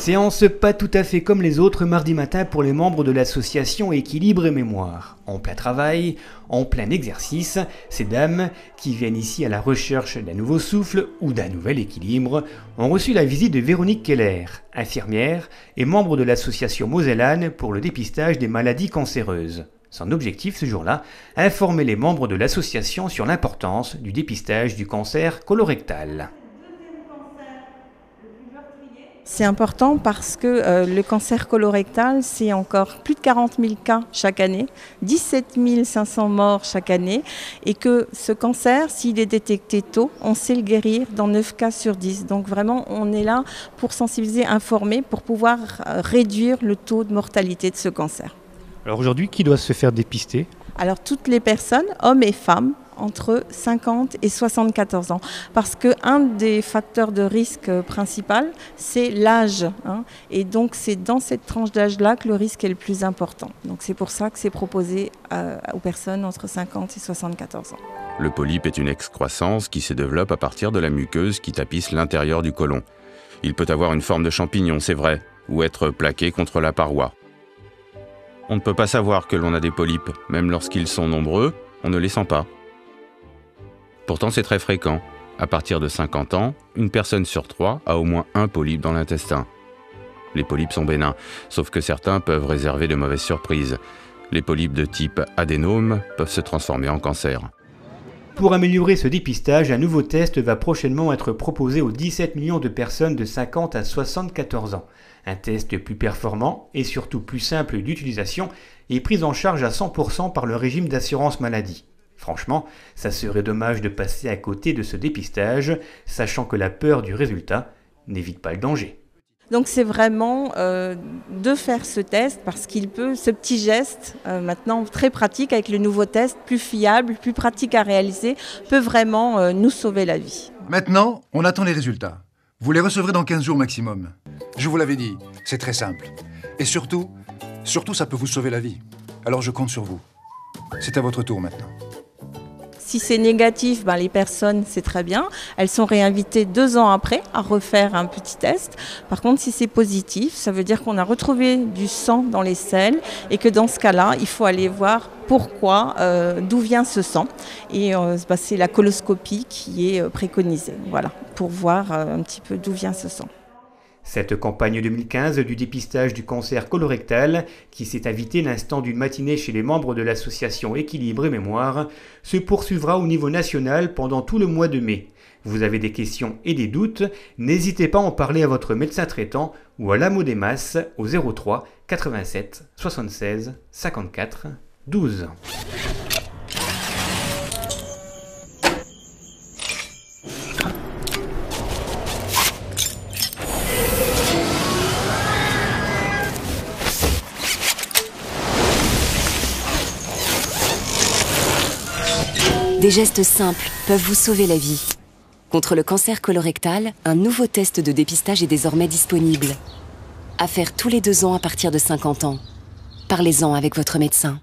Séance pas tout à fait comme les autres mardi matin pour les membres de l'association Équilibre et Mémoire. En plein travail, en plein exercice, ces dames, qui viennent ici à la recherche d'un nouveau souffle ou d'un nouvel équilibre, ont reçu la visite de Véronique Keller, infirmière et membre de l'association Mosellane pour le dépistage des maladies cancéreuses. Son objectif ce jour-là, informer les membres de l'association sur l'importance du dépistage du cancer colorectal. C'est important parce que le cancer colorectal, c'est encore plus de 40 000 cas chaque année, 17 500 morts chaque année, et que ce cancer, s'il est détecté tôt, on sait le guérir dans 9 cas sur 10. Donc vraiment, on est là pour sensibiliser, informer, pour pouvoir réduire le taux de mortalité de ce cancer. Alors aujourd'hui, qui doit se faire dépister ? Alors toutes les personnes, hommes et femmes, entre 50 et 74 ans. Parce qu'un des facteurs de risque principal, c'est l'âge. Et donc c'est dans cette tranche d'âge-là que le risque est le plus important. Donc c'est pour ça que c'est proposé aux personnes entre 50 et 74 ans. Le polype est une excroissance qui se développe à partir de la muqueuse qui tapisse l'intérieur du côlon. Il peut avoir une forme de champignon, c'est vrai, ou être plaqué contre la paroi. On ne peut pas savoir que l'on a des polypes, même lorsqu'ils sont nombreux, on ne les sent pas. Pourtant, c'est très fréquent. À partir de 50 ans, une personne sur 3 a au moins un polype dans l'intestin. Les polypes sont bénins, sauf que certains peuvent réserver de mauvaises surprises. Les polypes de type adénome peuvent se transformer en cancer. Pour améliorer ce dépistage, un nouveau test va prochainement être proposé aux 17 millions de personnes de 50 à 74 ans. Un test plus performant et surtout plus simple d'utilisation et pris en charge à 100% par le régime d'assurance maladie. Franchement, ça serait dommage de passer à côté de ce dépistage, sachant que la peur du résultat n'évite pas le danger. Donc c'est vraiment de faire ce test parce qu'il peut, ce petit geste, maintenant très pratique avec le nouveau test, plus fiable, plus pratique à réaliser, peut vraiment nous sauver la vie. Maintenant, on attend les résultats. Vous les recevrez dans 15 jours maximum. Je vous l'avais dit, c'est très simple. Et surtout, ça peut vous sauver la vie. Alors je compte sur vous. C'est à votre tour maintenant. Si c'est négatif, les personnes, c'est très bien. Elles sont réinvitées 2 ans après à refaire un petit test. Par contre, si c'est positif, ça veut dire qu'on a retrouvé du sang dans les selles et que dans ce cas-là, il faut aller voir pourquoi, d'où vient ce sang. Et c'est la coloscopie qui est préconisée, voilà, pour voir un petit peu d'où vient ce sang. Cette campagne 2015 du dépistage du cancer colorectal, qui s'est invitée l'instant d'une matinée chez les membres de l'association Équilibre et Mémoire, se poursuivra au niveau national pendant tout le mois de mai. Vous avez des questions et des doutes, n'hésitez pas à en parler à votre médecin traitant ou à l'AMO des masses au 03 87 76 54 12. Des gestes simples peuvent vous sauver la vie. Contre le cancer colorectal, un nouveau test de dépistage est désormais disponible. À faire tous les 2 ans à partir de 50 ans. Parlez-en avec votre médecin.